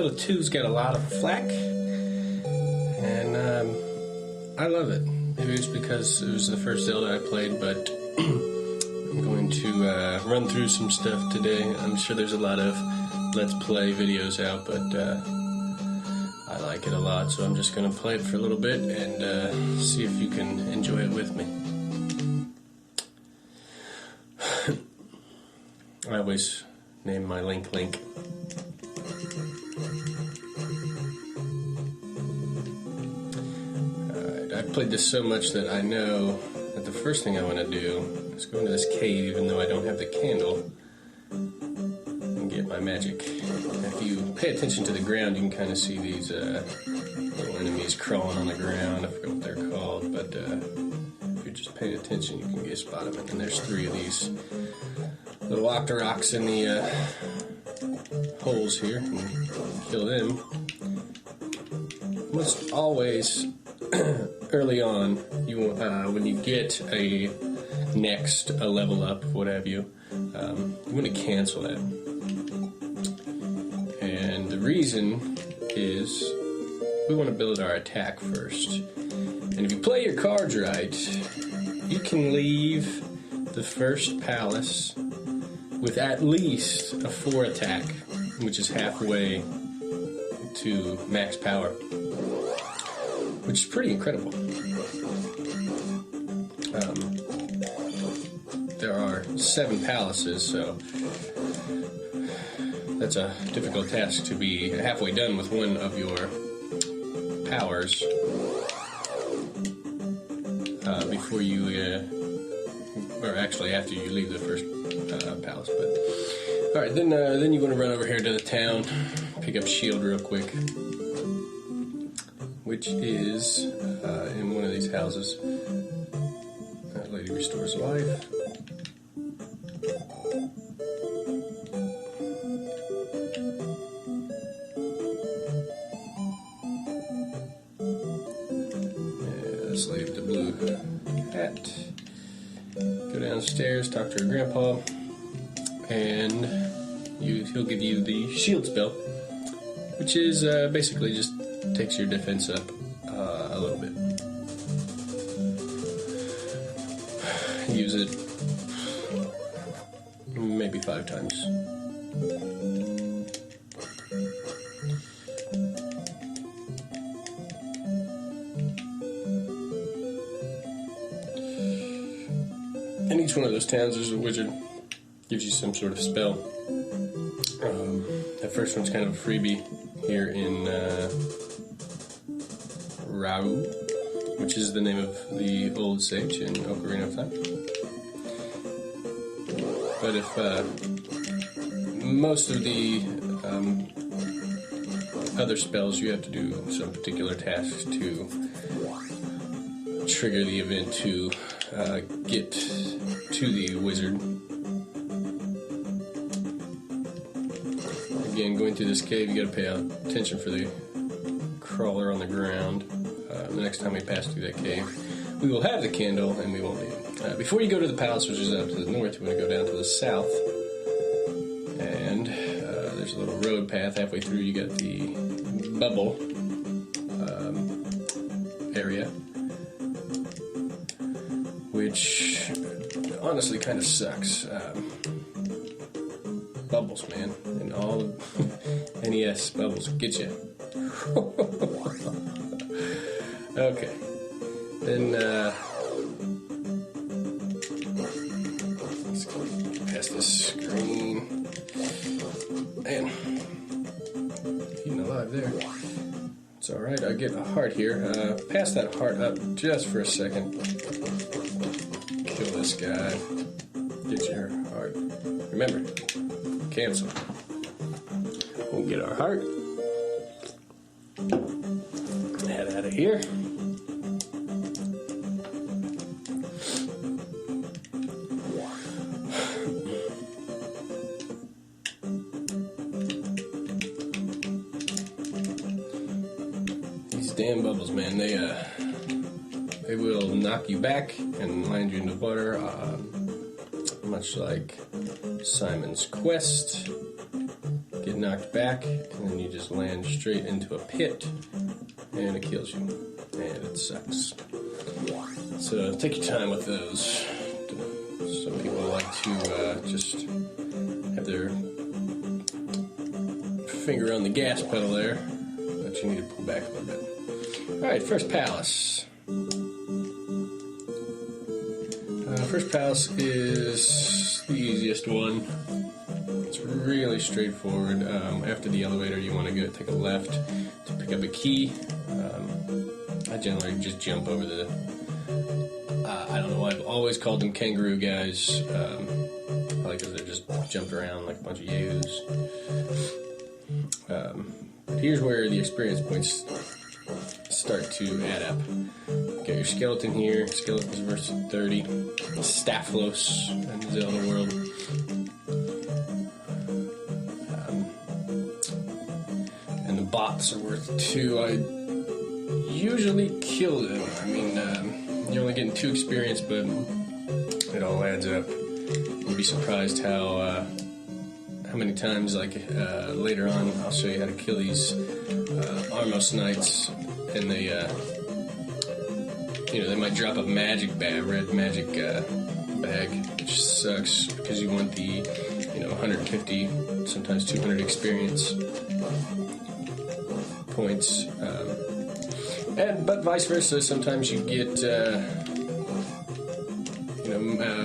Zelda 2's got a lot of flack, and I love it. Maybe it's because it was the first Zelda I played, but I'm going to run through some stuff today. I'm sure there's a lot of Let's Play videos out, but I like it a lot, so I'm just going to play it for a little bit and see if you can enjoy it with me. I always name my Link. Alright, I've played this so much that I know that the first thing I want to do is go into this cave, even though I don't have the candle, and get my magic. If you pay attention to the ground, you can kind of see these little enemies crawling on the ground. I forget what they're called, but if you're just paying attention, you can spot them. And there's 3 of these little octoroks in the holes here. And kill them. Almost always, early on, you when you get a level up, what have you, you want to cancel that. And the reason is we want to build our attack first. And if you play your cards right, you can leave the first palace with at least a 4 attack, which is halfway to max power, which is pretty incredible. There are 7 palaces, so that's a difficult task to be halfway done with one of your powers before you, or actually after you leave the first palace. But all right, then you want to run over here to the town, pick up shield real quick, which is in one of these houses. That lady restores life. Slave the blue hat. Go downstairs, talk to her grandpa, and he'll give you the shield spell, which is basically just takes your defense up a little bit. Use it maybe 5 times. In each one of those towns, there's a wizard. Gives you some sort of spell. That first one's kind of a freebie here in Rau, which is the name of the old sage in Ocarina of Time. But if most of the other spells, you have to do some particular tasks to trigger the event to get to the wizard. Again, going through this cave, you gotta pay attention for the crawler on the ground. The next time we pass through that cave, we will have the candle and we won't need it. Before you go to the palace, which is out to the north, you want to go down to the south. And there's a little road path. Halfway through, you got the bubble area, which honestly kind of sucks. Bubbles, man, and all the NES bubbles get you. Okay, then let's go past this screen. Man, eating alive there. It's all right. I get a heart here. Pass that heart up just for a second. Kill this guy. Get your heart. Remember, cancel. We'll get our heart. Head out of here. These damn bubbles, man, they will knock you back and land you in the water, much like Simon's Quest. get knocked back, and then you just land straight into a pit, and it kills you, and it sucks. So take your time with those. Some people like to just have their finger on the gas pedal there, but you need to pull back a little bit. Alright, first palace. First palace is the easiest one. It's really straightforward. After the elevator, you want to go take a left to pick up a key. I generally just jump over the... I don't know, I've always called them kangaroo guys. Probably because they're just jumped around like a bunch of yahoos. But here's where the experience points start to add up. Got your skeleton here. Skeleton's worth 30. Staphlos in the Zelda world. And the bots are worth 2. I usually kill them. I mean, you're only getting 2 experience, but it all adds up. You'll be surprised how many times, like later on, I'll show you how to kill these Armos Knights, and they, they might drop a magic bag, red magic bag, which sucks because you want the, 150, sometimes 200 experience points. But vice versa, sometimes you get,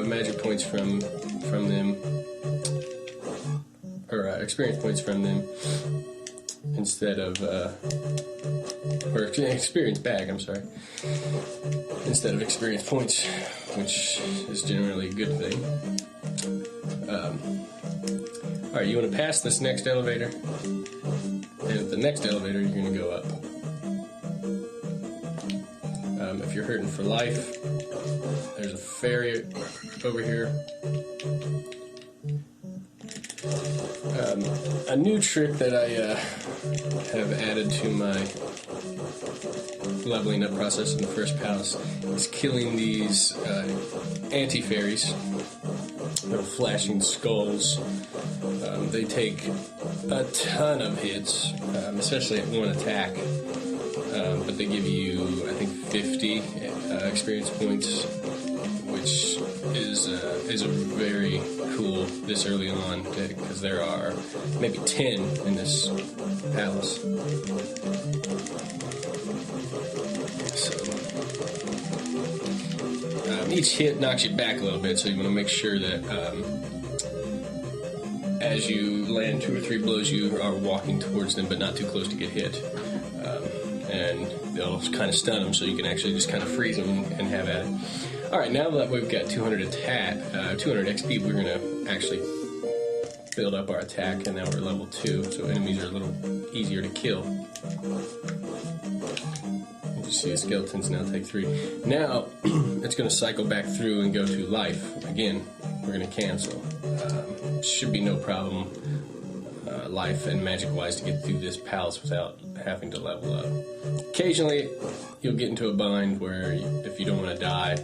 magic points from them, or experience points from them, instead of, or experience bag, I'm sorry, instead of experience points, which is generally a good thing. Alright, you want to pass this next elevator, and at the next elevator, you're going to go up. If you're hurting for life, there's a fairy over here. A new trick that I have added to my leveling up process in the first palace is killing these anti-fairies, little flashing skulls. They take a ton of hits, especially at one attack. But they give you, I think, 50 experience points, which is a very cool this early on, because there are maybe 10 in this palace. So each hit knocks you back a little bit, so you want to make sure that as you land 2 or 3 blows, you are walking towards them, but not too close to get hit. And they'll kind of stun them, so you can actually just kind of freeze them and have at it. Alright, now that we've got 200 XP, we're going to actually build up our attack, and now we're level 2, so enemies are a little easier to kill. You see the skeletons now take 3. Now, it's going to cycle back through and go to life. Again, we're going to cancel. Should be no problem, life and magic-wise, to get through this palace without having to level up. Occasionally, you'll get into a bind where if you don't want to die,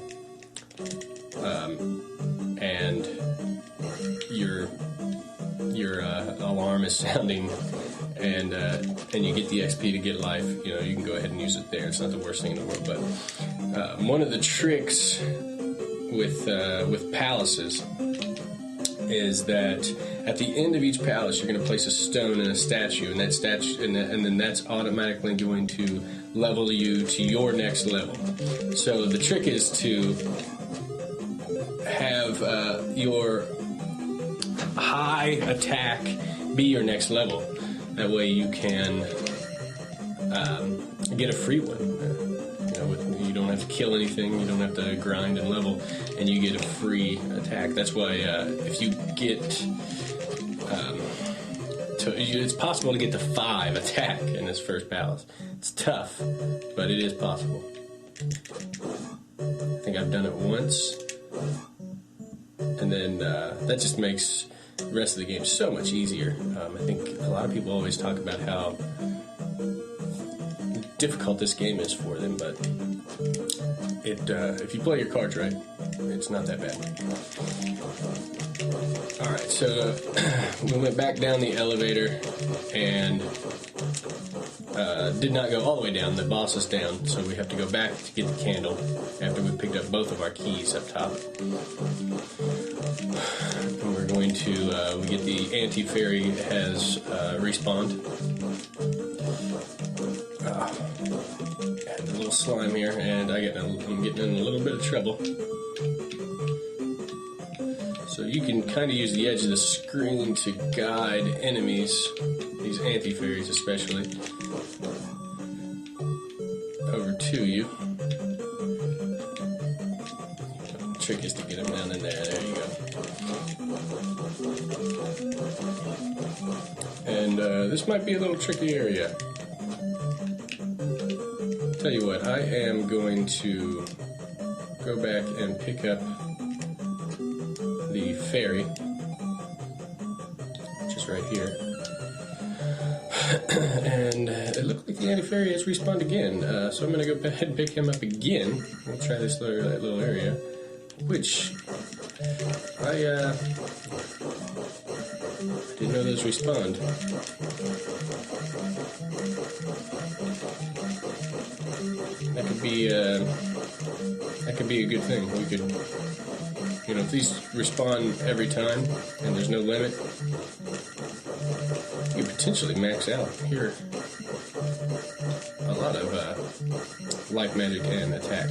and your alarm is sounding, and you get the XP to get life, you can go ahead and use it there. It's not the worst thing in the world. But one of the tricks with palaces is that at the end of each palace, you're going to place a stone and a statue, and that statue, and then that's automatically going to level you to your next level. So the trick is to have your high attack be your next level. That way you can get a free one. You don't have to kill anything, you don't have to grind and level, and you get a free attack. That's why if you get... it's possible to get to 5 attack in this first palace. It's tough, but it is possible. I think I've done it once, and then that just makes the rest of the game so much easier. I think a lot of people always talk about how difficult this game is for them, but if you play your cards right, it's not that bad. Alright, so we went back down the elevator and did not go all the way down. The boss is down, so we have to go back to get the candle after we picked up both of our keys up top. And we're going to, we get the anti-fairy has respawned. Had a little slime here, and I'm getting in a little bit of trouble. So you can kind of use the edge of the screen to guide enemies, these anti-fairies especially, over to you. The trick is to get them down in there. There you go. And this might be a little tricky area. Tell you what, I am going to go back and pick up the fairy, which is right here. And it looks like the anti-fairy has respawned again, so I'm going to go ahead and pick him up again. We'll try this little area, which I didn't know those respawned. That could be a good thing. We could, you know, if these respawn every time and there's no limit, you could potentially max out here a lot of life magic and attack.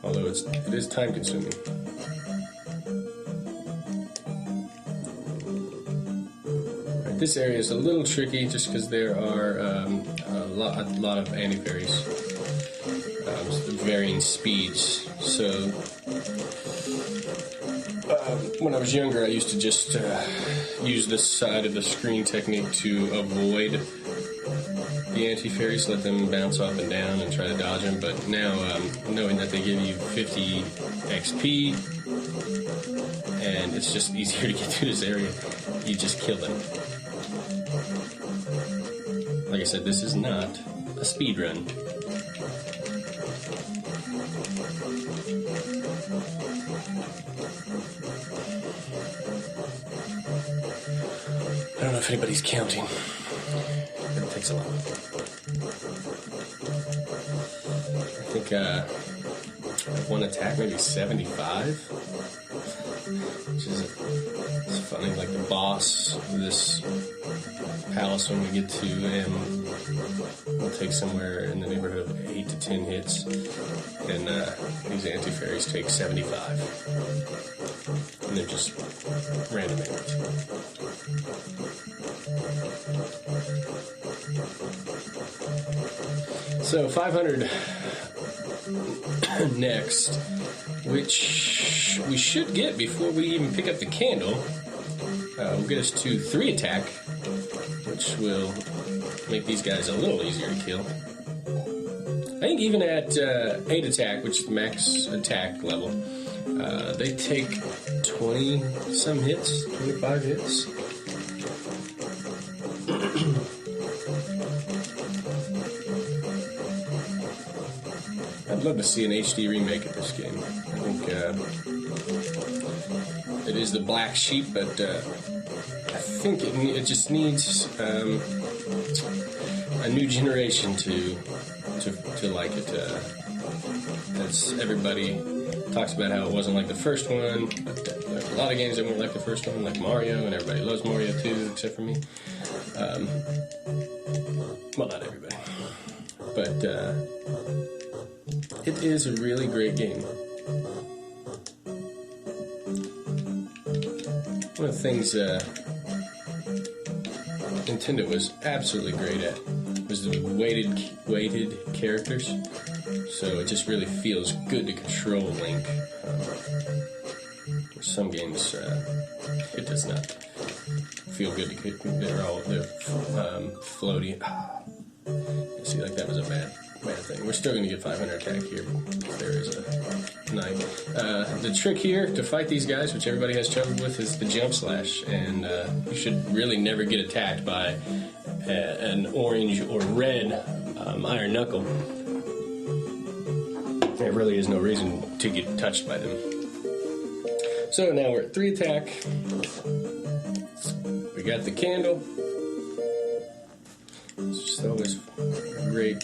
Although it is time consuming. Right, this area is a little tricky just because there are a lot of anti-fairies, varying speeds. So when I was younger, I used to just use this side of the screen technique to avoid the anti-fairies, let them bounce up and down and try to dodge them. But now, knowing that they give you 50 XP and it's just easier to get through this area, you just kill them. Like I said, this is not a speed run. I don't know if anybody's counting, but it takes a lot. I think one attack, maybe 75, which is it's funny. Like the boss of this palace, when we get to him, we'll take somewhere in the neighborhood of 8 to 10 hits, and these anti-fairies take 75. And they're just random hits. So 500 next, which we should get before we even pick up the candle. Will get us to 3 attack, which will make these guys a little easier to kill. I think even at 8 attack, which is the max attack level, they take 20-some hits, 25 hits. I'd love to see an HD remake of this game. I think it is the black sheep, but I think it just needs a new generation to like it. As everybody talks about how it wasn't like the first one, but there's a lot of games that weren't like the first one, like Mario, and everybody loves Mario too, except for me. Well, not everybody, but it is a really great game. One of the things Nintendo was absolutely great at was the weighted characters. So it just really feels good to control Link. Some games it does not feel good to. They're floaty. See, like that was a bad thing. We're still going to get 500 attack here. There is a knife. The trick here to fight these guys, which everybody has trouble with, is the jump slash, and you should really never get attacked by an orange or red iron knuckle. There really is no reason to get touched by them. So now we're at 3 attack. We got the candle. It's just always a great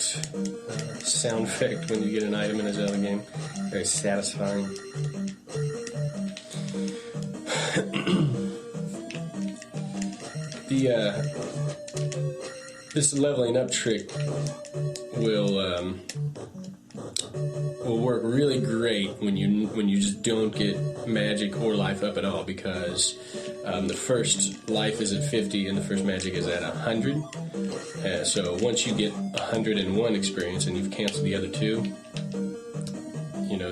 sound effect when you get an item in a Zelda game. Very satisfying. This leveling up trick will work really great when you just don't get magic or life up at all, because the first life is at 50 and the first magic is at 100. So once you get 101 experience and you've canceled the other 2,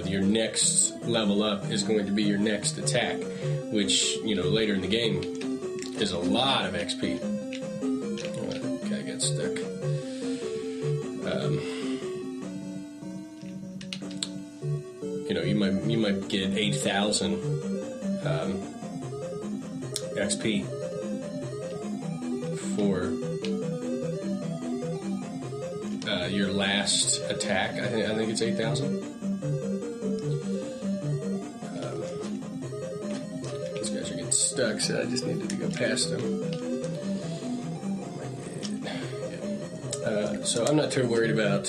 your next level up is going to be your next attack, which later in the game is a lot of XP. Guy got stuck. You might get 8,000 XP for your last attack. I think it's 8,000. These guys are getting stuck, so I just needed to go past them. So I'm not too worried about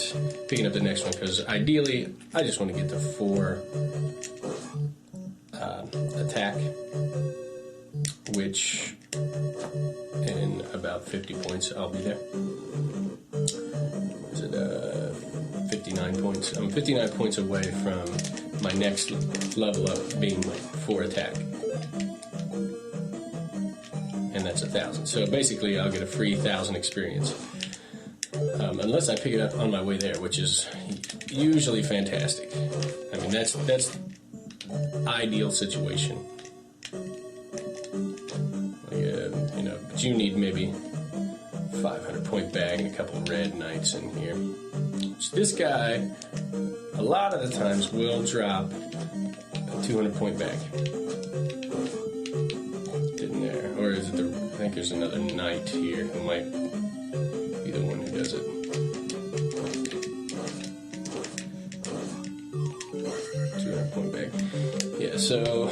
picking up the next one, because ideally I just want to get the 4 attack, which in about 50 points I'll be there. Is it 59 points? I'm 59 points away from my next level up being 4 attack, and that's 1,000. So basically I'll get a free 1,000 experience. Unless I pick it up on my way there, which is usually fantastic. I mean, that's ideal situation. But you need maybe 500 point bag and a couple red knights in here. So this guy, a lot of the times, will drop a 200 point bag. Didn't there? Or is it I think there's another knight here who might be the one who does it. 200 point bag. Yeah, so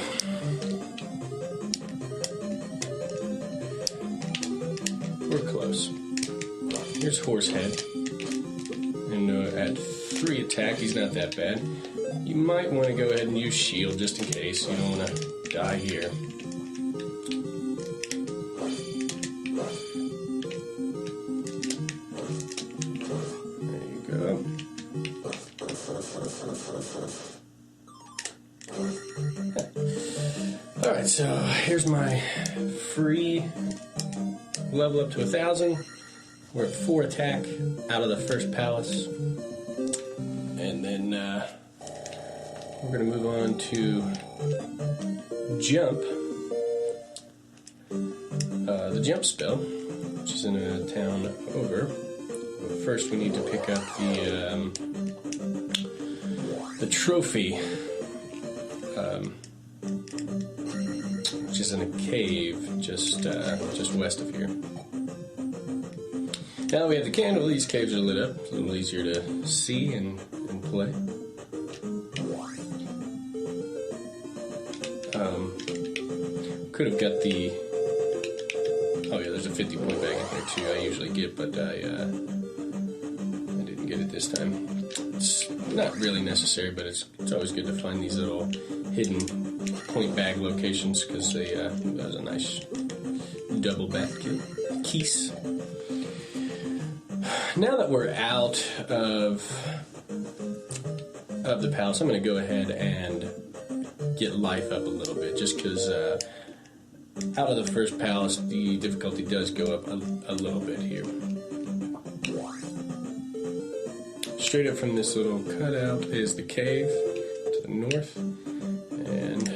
we're close. Here's Horsehead. And at 3 attack, he's not that bad. You might want to go ahead and use shield just in case. You don't want to die here. Alright, so here's my free level up to 1,000. We're at 4 attack out of the first palace. And then we're going to move on to jump. The jump spell, which is in a town over. But first we need to pick up the trophy, which is in a cave just west of here. Now that we have the candle, these caves are lit up. It's a little easier to see and play. Could have got the... Oh yeah, there's a 50 point bag in here too. I usually get, but I didn't get it this time. It's not really necessary, but it's always good to find these little hidden point bag locations, because they that was a nice double bat keys. Now that we're out of the palace, I'm going to go ahead and get life up a little bit, just because out of the first palace, the difficulty does go up a little bit here. Straight up from this little cutout is the cave to the north, and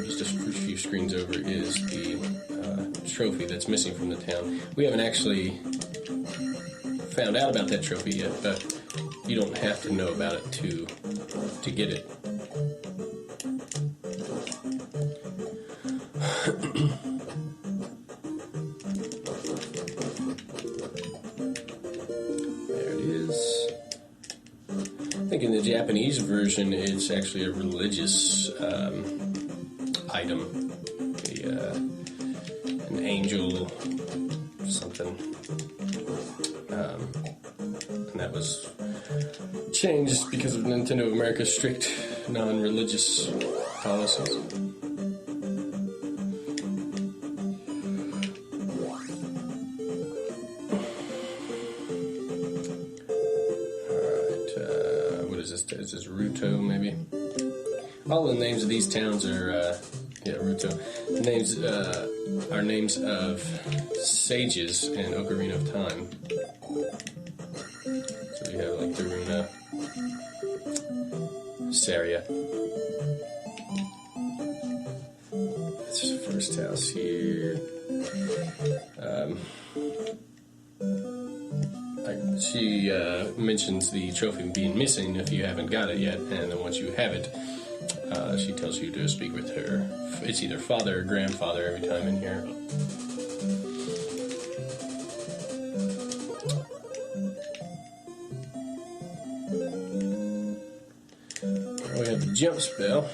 just a few screens over is the trophy that's missing from the town. We haven't actually found out about that trophy yet, but you don't have to know about it to get it. There it is. I think in the Japanese version it's actually a religious item, an angel something, and that was changed because of Nintendo of America's strict non-religious policies. Is this Ruto, maybe? All the names of these towns are, Ruto. The names are names of sages in Ocarina of Time. So we have, like, Daruna, Saria. That's the first house here. She mentions the trophy being missing if you haven't got it yet, and then once you have it, she tells you to speak with her. It's either father or grandfather every time in here. We have the jump spell.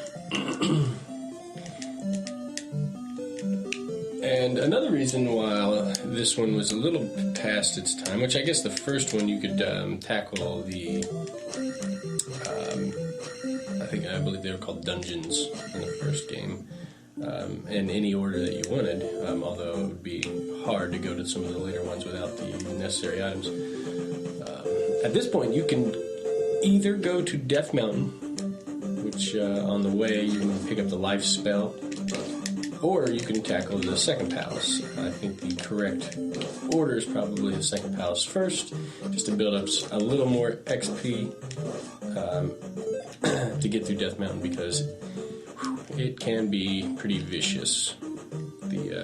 And another reason why this one was a little past its time, which I guess the first one you could tackle the, I believe they were called dungeons in the first game, in any order that you wanted, although it would be hard to go to some of the later ones without the necessary items. At this point, you can either go to Death Mountain, which on the way you can pick up the life spell, or you can tackle the second palace. I think the correct order is probably the second palace first, just to build up a little more XP to get through Death Mountain, because it can be pretty vicious. The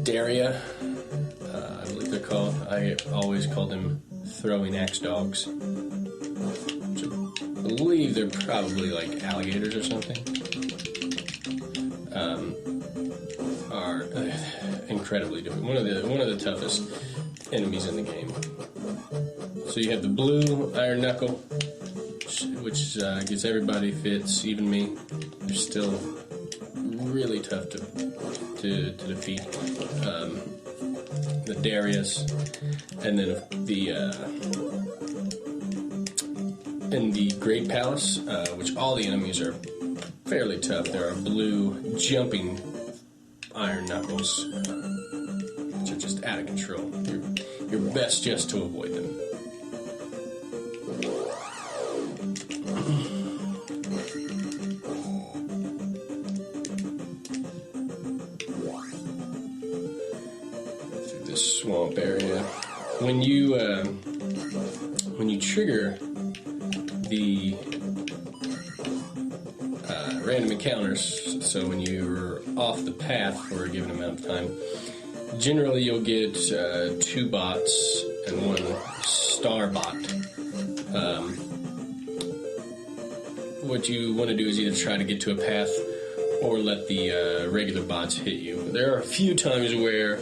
Daria, I believe they're called. I always call them throwing axe dogs. Which I believe they're probably like alligators or something. Are incredibly different. One of the toughest enemies in the game. So you have the blue Iron Knuckle, which gives everybody fits, even me. They're still really tough to defeat. The Darius, and then in the Great Palace, which all the enemies are fairly tough. There are blue jumping Iron Knuckles, which are just out of control. You're best just to avoid them. Through this swamp area, when you trigger the random encounters, so when you're off the path for a given amount of time, generally you'll get 2 bots and 1 star bot. What you want to do is either try to get to a path or let the regular bots hit you. There are a few times where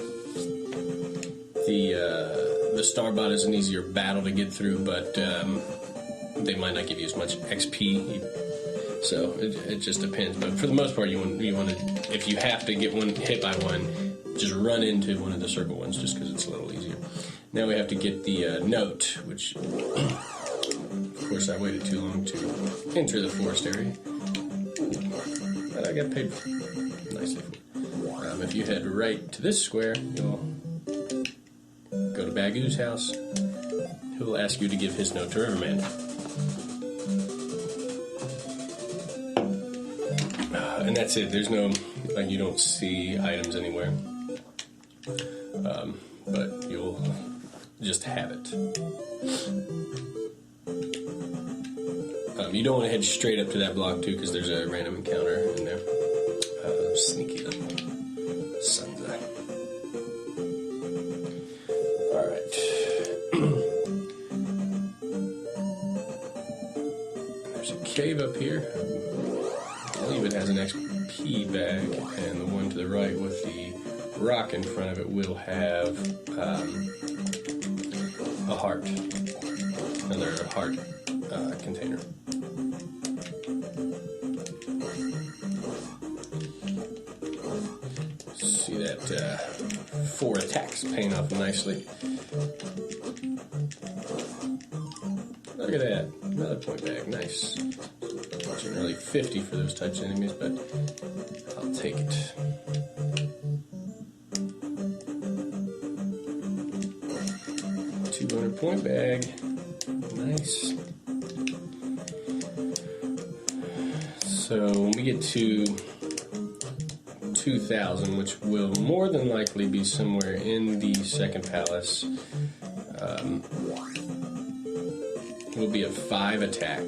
the star bot is an easier battle to get through, but they might not give you as much XP. So it just depends. But for the most part, you want to, if you have to get one hit by one, just run into one of the circle ones, just because it's a little easier. Now we have to get the note, which, of course, I waited too long to enter the forest area. But I got paid nicely for it. If you head right to this square, you'll go to Bagu's house, who will ask you to give his note to Riverman. And that's it. There's no, like, you don't see items anywhere. But you'll just have it. You don't want to head straight up to that block, too, because there's a random encounter in there. Sneaky little Sunza. Alright. There's a cave up here. I believe it has an XP bag, and the one to the right with the rock in front of it will have a heart. Another heart container. 4 attacks paying off nicely. Look at that. Another point bag. Nice. Wasn't really 50 for those types of enemies, but I'll take it. $200 bag. Nice. So when we get to 2,000, which will more than likely be somewhere in the second palace, will be a 5 attack.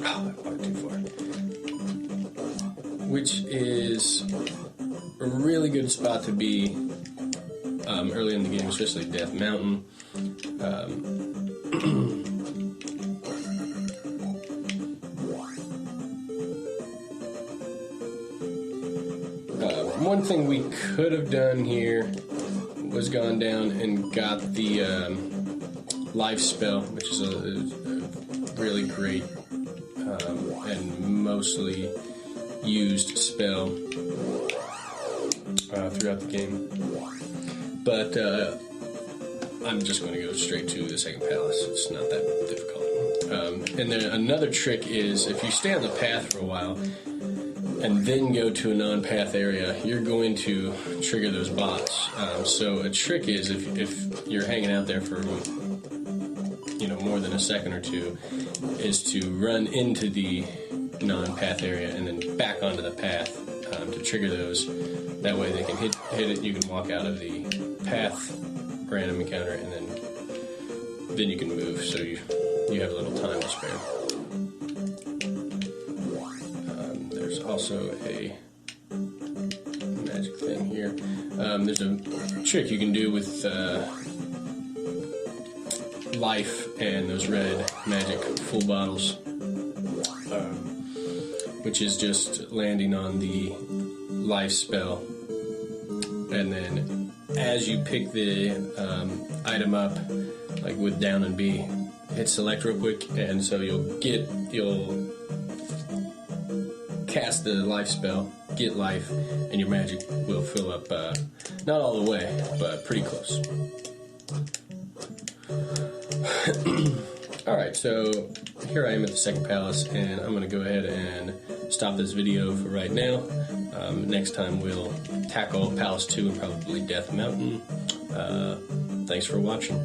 Oh, I walked too far. Which is a really good spot to be early in the game, especially Death Mountain. One thing we could have done here was gone down and got the life spell, which is a really great and mostly used spell throughout the game. But I'm just going to go straight to the second palace. It's not that difficult. And then another trick is if you stay on the path for a while and then go to a non-path area, you're going to trigger those bots. So a trick is if you're hanging out there for more than a second or two, is to run into the non-path area and then back onto the path to trigger those. That way they can hit it, you can walk out of the path random encounter, and then you can move, so you have a little time to spare. There's also a magic thing here. There's a trick you can do with life and those red magic full bottles, which is just landing on the life spell, and then as you pick the item up, like with down and B, hit select real quick, and so you'll cast the life spell, get life, and your magic will fill up, not all the way, but pretty close. Alright, so here I am at the second palace, and I'm going to go ahead and stop this video for right now. Next time we'll tackle Palace 2 and probably Death Mountain. Thanks for watching.